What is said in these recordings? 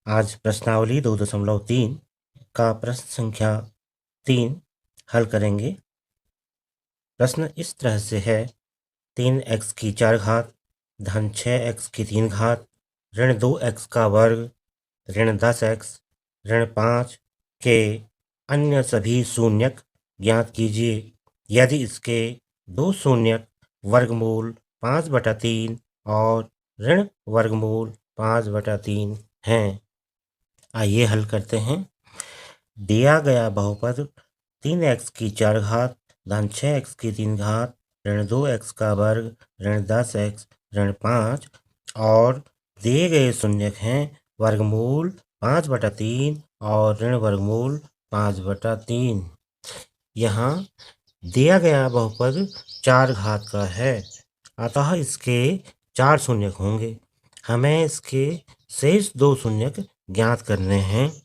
आज प्रश्नावली 2.3 का प्रश्न संख्या 3 हल करेंगे। प्रश्न इस तरह से है, 3x की 4 घात धन 6x की 3 घात ऋण 2x का वर्ग ऋण 10x ऋण 5 के अन्य सभी शून्यक ज्ञात कीजिए। यदि इसके दो शून्यक वर्गमूल 5/3 और ऋण वर्गमूल 5/3 हैं। आइए हल करते हैं। दिया गया बहुपद 3x की 4 घात धन 6x की 3 घात ऋण 2x का वर्ग ऋण 10x ऋण 5 और दिए गए शून्यक हैं वर्गमूल 5/3 और ऋण वर्गमूल 5/3। यहाँ दिया गया बहुपद 4 घात का है, अतः इसके 4 शून्यक होंगे। हमें इसके शेष 2 शून्यक ज्ञात करने हैं।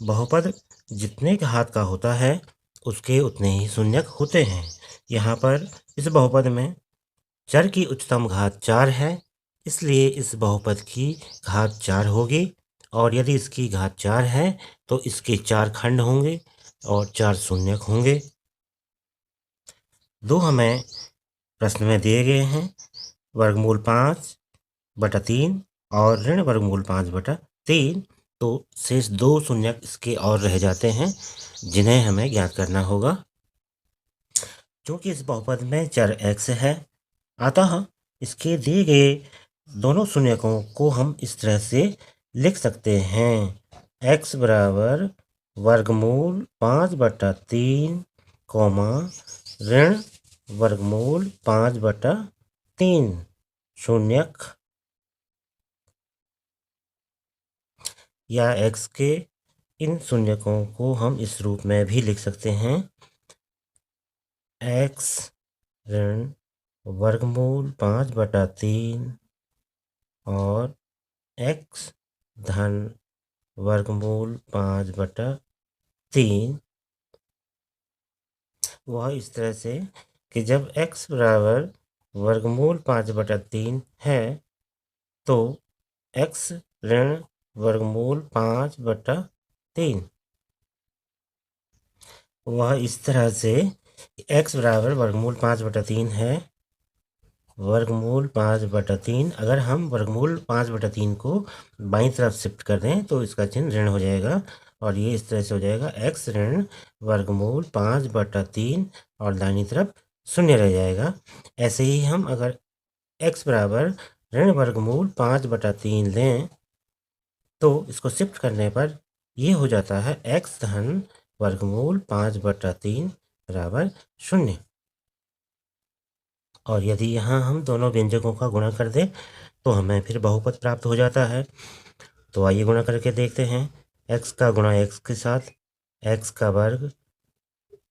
बहुपद जितने घात का होता है उसके उतने ही शून्यक होते हैं। यहाँ पर इस बहुपद में चर की उच्चतम घात 4 है, इसलिए इस बहुपद की घात 4 होगी। और यदि इसकी घात 4 है तो इसके 4 खंड होंगे और 4 शून्यक होंगे। दो हमें प्रश्न में दिए गए हैं, वर्गमूल 5/3 और ऋण वर्गमूल 5/3। तो शेष 2 शून्यक इसके और रह जाते हैं जिन्हें हमें ज्ञात करना होगा। क्योंकि इस बहुपद में चर x है, अतः इसके दिए गए दोनों शून्यकों को हम इस तरह से लिख सकते हैं। x बराबर वर्गमूल 5/3 ऋण वर्गमूल 5/3 शून्यक, या x के इन शून्यकों को हम इस रूप में भी लिख सकते हैं। x ऋण वर्गमूल 5/3 और x धन वर्गमूल 5/3। वह इस तरह से कि जब x बराबर वर्गमूल 5/3 है तो x ऋण वर्गमूल 5/3। वह इस तरह से x बराबर वर्गमूल 5/3 है। वर्गमूल 5/3, अगर हम वर्गमूल 5/3 को बाईं तरफ शिफ्ट कर दें तो इसका चिन्ह ऋण हो जाएगा और ये इस तरह से हो जाएगा x ऋण वर्गमूल 5/3 और दाहिनी तरफ शून्य रह जाएगा। ऐसे ही हम अगर x बराबर ऋण वर्गमूल 5/3 लें तो इसको शिफ्ट करने पर ये हो जाता है x धन वर्गमूल 5/3 बराबर 0। और यदि यहाँ हम दोनों व्यंजकों का गुणा कर दें तो हमें फिर बहुपद प्राप्त हो जाता है। तो आइए गुणा करके देखते हैं। x का गुणा x के साथ x का वर्ग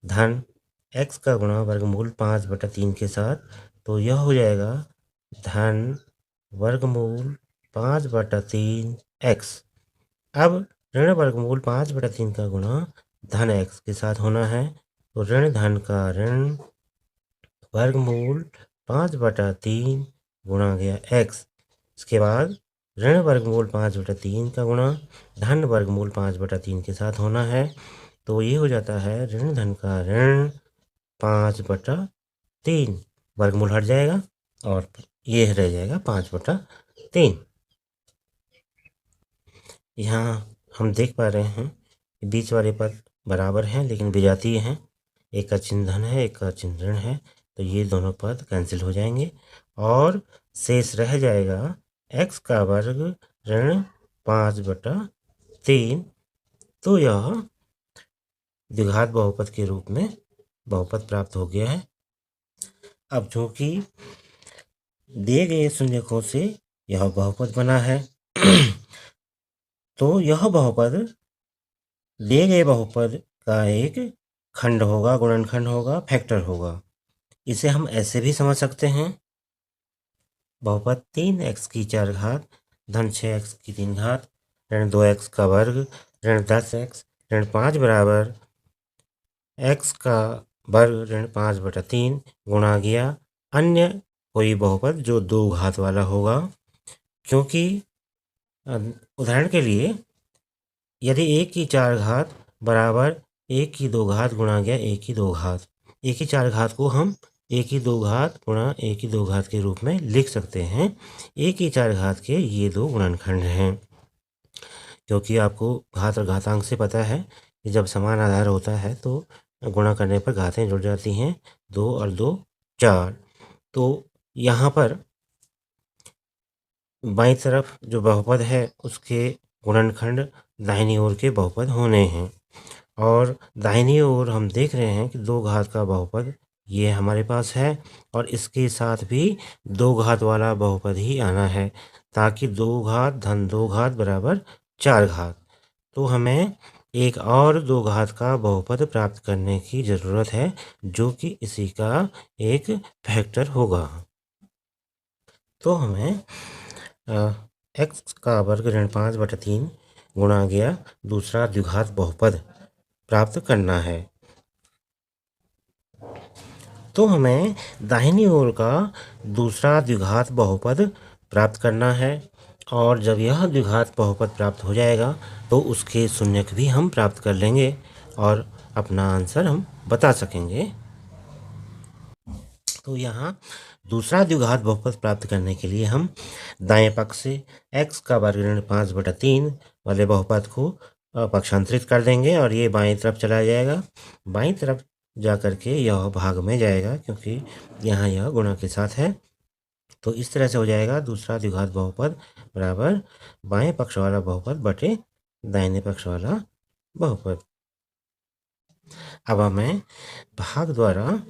धन x का गुणा वर्गमूल 5/3 के साथ, तो यह हो जाएगा धन वर्गमूल 5/3 x। अब ऋण वर्गमूल 5/3 का गुणा धन x के साथ होना है, तो ऋण धन का ऋण वर्गमूल 5/3 गुणा गया x। इसके बाद ऋण वर्गमूल 5/3 का गुणा धन वर्गमूल 5/3 के साथ होना है, तो ये हो जाता है ऋण धन का ऋण 5/3। वर्गमूल हट जाएगा और ये रह जाएगा 5/3। यहाँ हम देख पा रहे हैं कि बीच वाले पद बराबर हैं लेकिन विजातीय हैं। एक का चिन्ह धन है, एक का चिन्ह ऋण है, तो ये दोनों पद कैंसिल हो जाएंगे और शेष रह जाएगा x का वर्ग ऋण 5/3। तो यह द्विघात बहुपद के रूप में बहुपद प्राप्त हो गया है। अब चूंकि दिए गए शून्यकों से यह बहुपद बना है तो यह बहुपद दिए गए बहुपद का एक खंड होगा, गुणनखंड होगा, फैक्टर होगा। इसे हम ऐसे भी समझ सकते हैं, बहुपद 3x की 4 घात धन 6x की 3 घात ऋण 2x का वर्ग ऋण 10x ऋण 5 बराबर x का वर्ग ऋण 5/3 गुणा गया अन्य कोई बहुपद जो 2 घात वाला होगा। क्योंकि उदाहरण के लिए यदि 1 की 4 घात बराबर 1 की 2 घात गुणा गया 1 की 2 घात, 1 की 4 घात को हम 1 की 2 घात गुणा 1 की 2 घात के रूप में लिख सकते हैं। 1 की 4 घात के ये दो गुणनखंड हैं, क्योंकि आपको घात और घातांक से पता है कि जब समान आधार होता है तो गुणा करने पर घातें जुड़ जाती हैं। 2 और 2 4। तो यहाँ पर बाईं तरफ जो बहुपद है उसके गुणनखंड दाहिनी ओर के बहुपद होने हैं, और दाहिनी ओर हम देख रहे हैं कि 2 घात का बहुपद ये हमारे पास है, और इसके साथ भी 2 घात वाला बहुपद ही आना है, ताकि 2 घात धन 2 घात बराबर 4 घात। तो हमें एक और 2 घात का बहुपद प्राप्त करने की ज़रूरत है, जो कि इसी का एक फैक्टर होगा। तो हमें x का वर्ग ऋण 5/3 गुणा गया दूसरा द्विघात बहुपद प्राप्त करना है। तो हमें दाहिनी ओर का दूसरा द्विघात बहुपद प्राप्त करना है, और जब यह द्विघात बहुपद प्राप्त हो जाएगा तो उसके शून्यक भी हम प्राप्त कर लेंगे और अपना आंसर हम बता सकेंगे। तो यहाँ दूसरा द्विघात बहुपद प्राप्त करने के लिए हम दाएं पक्ष से x का वर्ग ऋण 5/3 वाले बहुपद को पक्षांतरित कर देंगे, और ये बाईं तरफ चला जाएगा। बाईं तरफ जा कर के यह भाग में जाएगा, क्योंकि यहाँ यह गुणा के साथ है। तो इस तरह से हो जाएगा दूसरा द्विघात बहुपद बराबर बाएं पक्ष वाला बहुपद बटे दाहिने पक्ष वाला बहुपद। अब हमें भाग द्वारा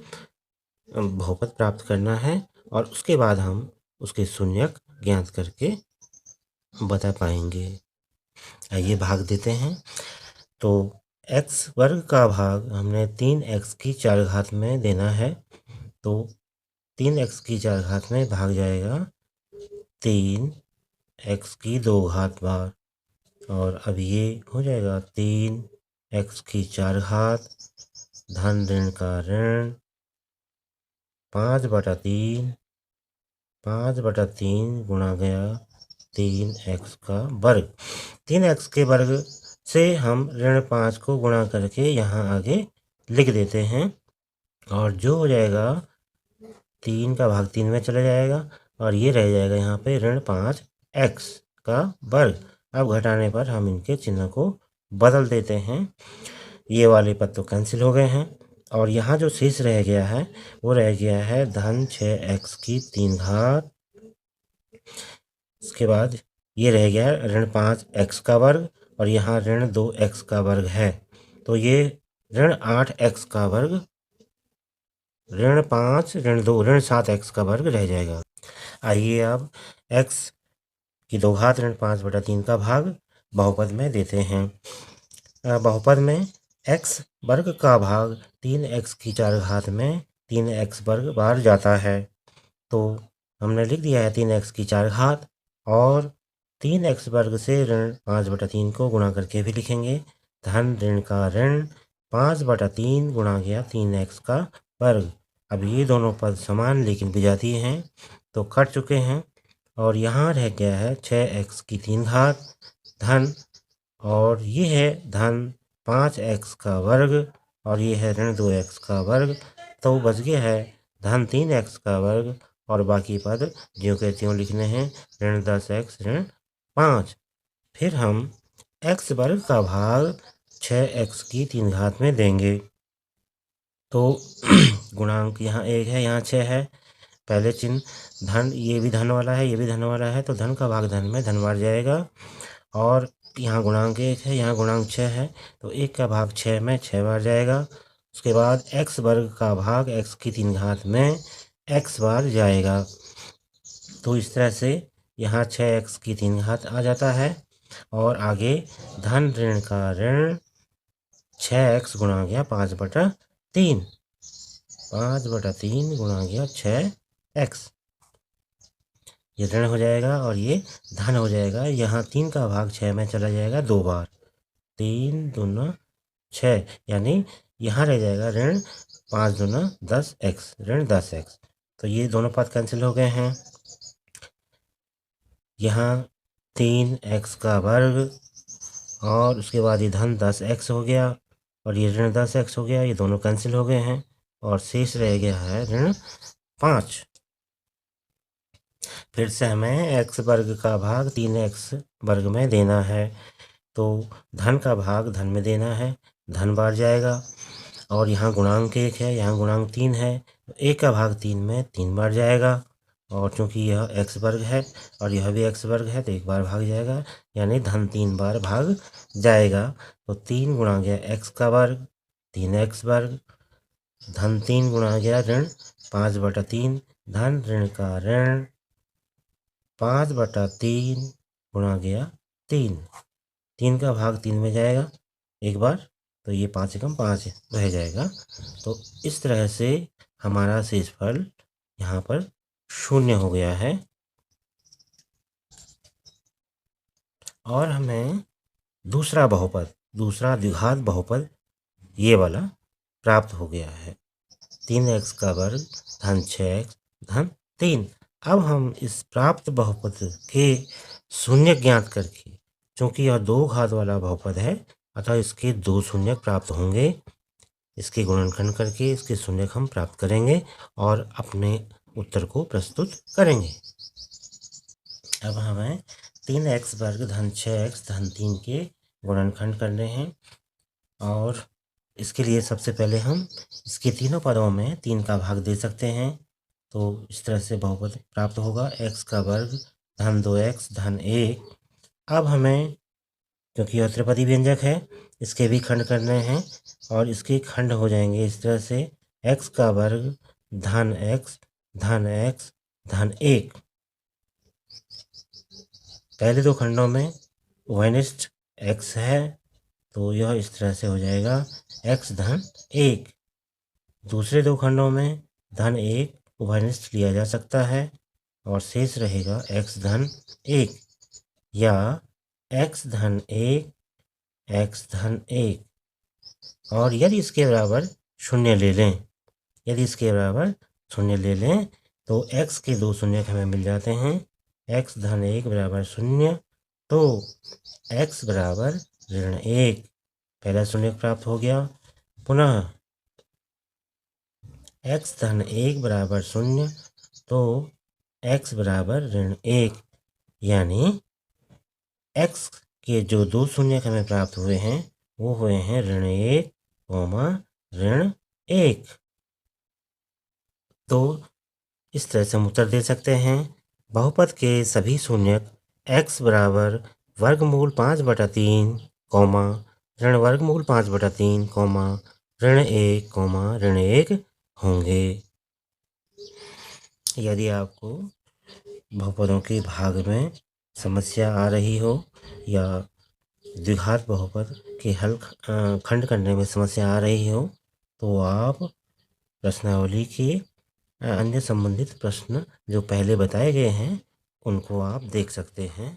बहुपद प्राप्त करना है, और उसके बाद हम उसके शून्यक ज्ञात करके बता पाएंगे। आइए भाग देते हैं। तो x वर्ग का भाग हमने 3x की 4 घात में देना है, तो 3x की 4 घात में भाग जाएगा 3x की 2 घात बार, और अब ये हो जाएगा 3x की 4 घात धन ऋण का ऋण 5/3 गुणा गया 3x का वर्ग। 3x के वर्ग से हम ऋण 5 को गुणा करके यहाँ आगे लिख देते हैं, और जो हो जाएगा 3 का भाग 3 में चला जाएगा, और ये रह जाएगा यहाँ पे ऋण 5x का वर्ग। अब घटाने पर हम इनके चिन्ह को बदल देते हैं। ये वाले पद तो कैंसिल हो गए हैं, और यहाँ जो शेष रह गया है वो रह गया है धन 6x की 3 घात। इसके बाद ये रह गया ऋण 5x का वर्ग, और यहाँ ऋण 2x का वर्ग है, तो ये ऋण 8x का वर्ग, ऋण 5 ऋण 2 ऋण 7x का वर्ग रह जाएगा। आइए अब x की 2 घात ऋण 5/3 का भाग बहुपद में देते हैं। बहुपद में x वर्ग का भाग 3x की 4 घात में 3x वर्ग बार जाता है, तो हमने लिख दिया है 3x की 4 घात, और 3x वर्ग से ऋण 5/3 को गुणा करके भी लिखेंगे। धन ऋण का ऋण 5/3 गुणा गया 3x का वर्ग। अब ये दोनों पद समान लेकिन विजातीय हैं, तो कट चुके हैं, और यहाँ रह गया है 6x की 3 घात धन, और ये है धन 5x का वर्ग, और ये है ऋण 2x का वर्ग, तो बच गया है धन 3x का वर्ग, और बाकी पद ज्यों के त्यों लिखने हैं, ऋण 10x ऋण 5। फिर हम x वर्ग का भाग 6x की 3 घात में देंगे, तो गुणांक यहाँ 1 है, यहाँ 6 है। पहले चिन्ह धन, ये भी धन वाला है, ये भी धन वाला है, तो धन का भाग धन में धन बार जाएगा, और यहाँ गुणांक 1 है, यहाँ गुणांक 6 है, तो 1 का भाग 6 में 6 बार जाएगा। उसके बाद x वर्ग का भाग x की 3 घात में x बार जाएगा, तो इस तरह से यहाँ 6x की 3 घात आ जाता है, और आगे धन ऋण का ऋण 6x गुणा गया 5/3, 5/3 गुणा गया 6x, ये ऋण हो जाएगा और ये धन हो जाएगा। यहाँ 3 का भाग 6 में चला जाएगा 2 बार, 3 दूना 6, यानी यहाँ रह जाएगा ऋण 5 दूना 10x, ऋण 10x। तो ये दोनों पद कैंसिल हो गए हैं। यहाँ 3x का वर्ग और उसके बाद ये धन 10x हो गया और ये ऋण 10x हो गया, ये दोनों कैंसिल हो गए हैं और शेष रह गया है ऋण 5। फिर से हमें x वर्ग का भाग 3x वर्ग में देना है, तो धन का भाग धन में देना है, धन बार जाएगा और यहाँ गुणांक 1 है, यहाँ गुणांक 3 है, तो 1 का भाग 3 में 3 बार जाएगा और चूंकि यह x वर्ग है और यह भी x वर्ग है तो 1 बार भाग जाएगा, यानी धन 3 बार भाग जाएगा। तो 3 गुणा गया x का वर्ग 3x वर्ग, धन 3 गुणा गया ऋण 5/3, धन ऋण का ऋण 5/3 गुणा गया 3, 3 का भाग 3 में जाएगा 1 बार, तो ये 5 एकम 5 रह जाएगा। तो इस तरह से हमारा शेषफल यहाँ पर 0 हो गया है और हमें दूसरा बहुपद, दूसरा द्विघात बहुपद ये वाला प्राप्त हो गया है, 3x का वर्ग धन 6x धन 3। अब हम इस प्राप्त बहुपद के शून्य ज्ञात करके, चूंकि यह 2 घात वाला बहुपद है अतः इसके 2 शून्य प्राप्त होंगे, इसके गुणनखंड करके इसके शून्य हम प्राप्त करेंगे और अपने उत्तर को प्रस्तुत करेंगे। अब हमें 3x वर्ग धन 6x धन 3 के गुणनखंड करने हैं और इसके लिए सबसे पहले हम इसके तीनों पदों में 3 का भाग दे सकते हैं, तो इस तरह से बहुपद प्राप्त होगा x का वर्ग धन 2x धन 1। अब हमें क्योंकि यह त्रिपदी व्यंजक है इसके भी खंड करने हैं और इसके खंड हो जाएंगे इस तरह से, x का वर्ग धन x धन 1। पहले 2 खंडों में उभयनिष्ठ x है तो यह इस तरह से हो जाएगा x धन 1। दूसरे 2 खंडों में धन 1 उभयनिष्ठ लिया जा सकता है और शेष रहेगा x धन 1 या x धन 1 और यदि इसके बराबर शून्य ले लें, यदि इसके बराबर शून्य ले लें तो x के 2 शून्य हमें मिल जाते हैं, x धन 1 बराबर 0, तो x बराबर ऋण 1, पहला शून्य प्राप्त हो गया। पुनः x धन 1 बराबर 0, तो x बराबर ऋण 1, यानी x के जो 2 शून्य हमें प्राप्त हुए हैं वो हुए हैं ऋण 1, ऋण 1। तो इस तरह से हम उत्तर दे सकते हैं, बहुपद के सभी शून्यक x बराबर वर्गमूल 5/3, ऋण वर्गमूल 5/3, ऋण 1, ऋण 1 होंगे। यदि आपको बहुपदों के भाग में समस्या आ रही हो या द्विघात बहुपद के हल खंड करने में समस्या आ रही हो तो आप प्रश्नावली के अन्य संबंधित प्रश्न जो पहले बताए गए हैं उनको आप देख सकते हैं।